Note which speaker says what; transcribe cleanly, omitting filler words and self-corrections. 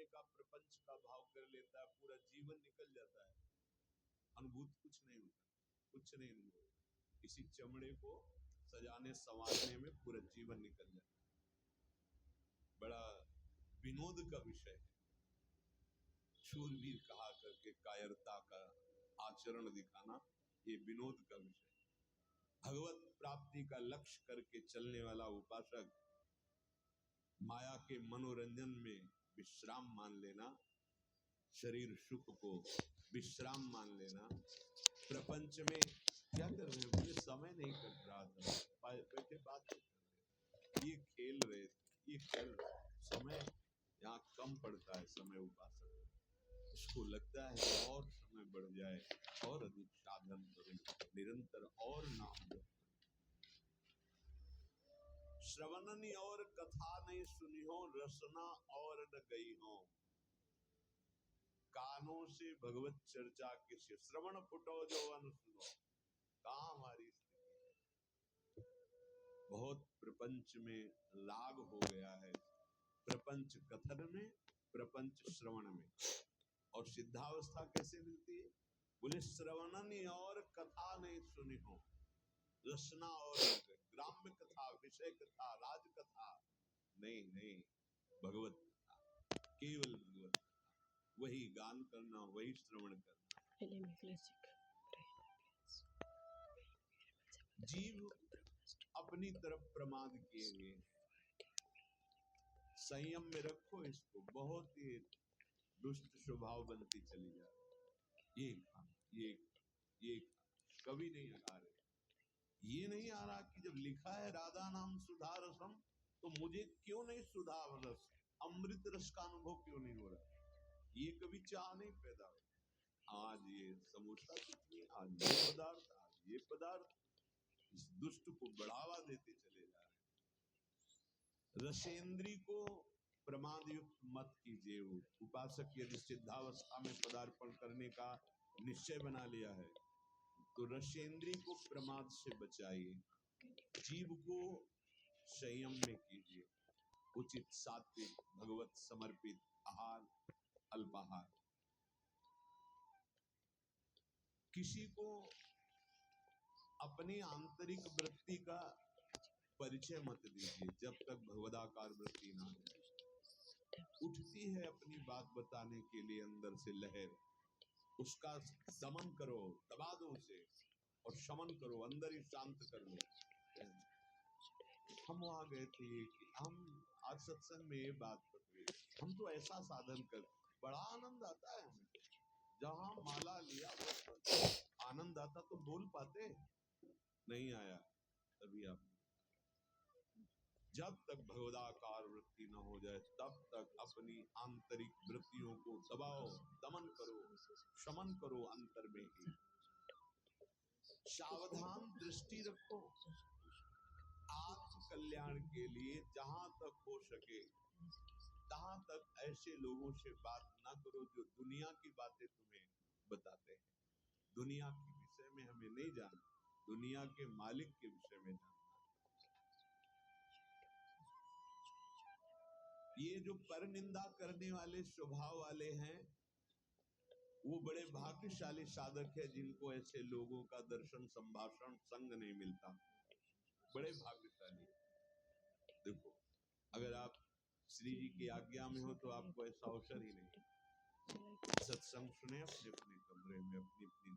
Speaker 1: का प्रपंच का भाव कर लेता है, पूरा जीवन निकल जाता है, अनुभूत कुछ नहीं होता, कुछ नहीं अनुभव होता। इसी चमड़े को सजाने संवारने में पूरा जीवन निकल जाता है। बड़ा विनोद का विषय है। शूरवीर कहा करके कायरता का आचरण दिखाना, ये विनोद का विषय है। भगवत प्राप्ति का लक्ष्य करके चलने वाला उपासक माया के मनोरंजन में विश्राम मान लेना, शरीर सुख को विश्राम मान लेना, प्रपंच में क्या कर रहे हैं, मुझे समय नहीं कट रहा था, बैठे बात कर रहे, ये खेल रहे, ये कर समय यहाँ कम पड़ता है। समय उपासक इसको लगता है और समय बढ़ जाए और अधिक साधन करूं, निरंतर और नाम जप। श्रवणनी और कथा नहीं सुनी हो, रसना और न गई हो, कानों से भगवत चर्चा किसी श्रवण फुटो जो अन सुनो। कहाँ हमारी स्थिति, बहुत प्रपंच में लाग हो गया है, प्रपंच कथन में, प्रपंच श्रवण में। और सिद्धावस्था कैसे मिलती है? बोले श्रवणनी और कथा नहीं सुनी हो, रसना और ग्राम्य कथा, विषय कथा, राज कथा नहीं, नहीं, भगवत कथा, केवल भगवत कथा, वही गान करना, वही श्रवण करना। जीव अपनी तरफ प्रमाद किए हुए, संयम में रखो इसको, बहुत ही दुष्ट स्वभाव बनती चली जा रही। ये खाना, ये कभी नहीं आ रहे। ये नहीं आ रहा कि जब लिखा है राधा नाम सुधा रसम, तो मुझे क्यों नहीं सुधा रस, अमृत रस का अनुभव क्यों नहीं हो रहा? ये कभी चाह नहीं पैदा हो। आज ये समोसा कितनी, आज ये पदार्थ, आज ये पदार्थ, इस दुष्ट को बढ़ावा देते चले जा रहे। रसेंद्री को प्रमाद युक्त मत कीजिए। उपासक यदि सिद्धावस्था में पदार्पण करने का निश्चय बना लिया है तो रसेंद्री को प्रमाद से बचाइए, जीव को संयम में कीजिए, उचित सात्विक भगवत समर्पित आहार, अल्पाहार। किसी को अपनी आंतरिक वृत्ति का परिचय मत दीजिए जब तक भगवदाकार वृत्ति ना हो। उठती है अपनी बात बताने के लिए अंदर से लहर, उसका दमन करो, दबा दो उसे और शमन करो, अंदर ही शांत कर लो। हम वहां गए थे कि हम आज सत्संग में ये बात पकड़ी, हम तो ऐसा साधन कर, बड़ा आनंद आता है हमें, जहां माला लिया वो आनंद आता, तो बोल पाते नहीं आया। तभी आप, जब तक भगवदाकार वृत्ति न हो जाए तब तक अपनी आंतरिक वृत्तियों को दबाओ, दमन करो, शमन करो, अंतर में ही सावधान दृष्टि रखो। आत्म कल्याण के लिए जहां तक हो सके तहां तक ऐसे लोगों से बात ना करो जो दुनिया की बातें तुम्हें बताते हैं। दुनिया के विषय में हमें नहीं जानना, दुनिया के मालिक के विषय में जानना। ये जो पर निंदा करने वाले स्वभाव वाले हैं, वो बड़े भाग्यशाली साधक है जिनको ऐसे लोगों का दर्शन, संभाषण, संग नहीं मिलता। बड़े भाग्यशाली। देखो, अगर आप श्री जी की आज्ञा में हो तो आपको ऐसा अवसर ही नहीं। सत्संग सुने अपने अपने कमरे में, अपनी अपनी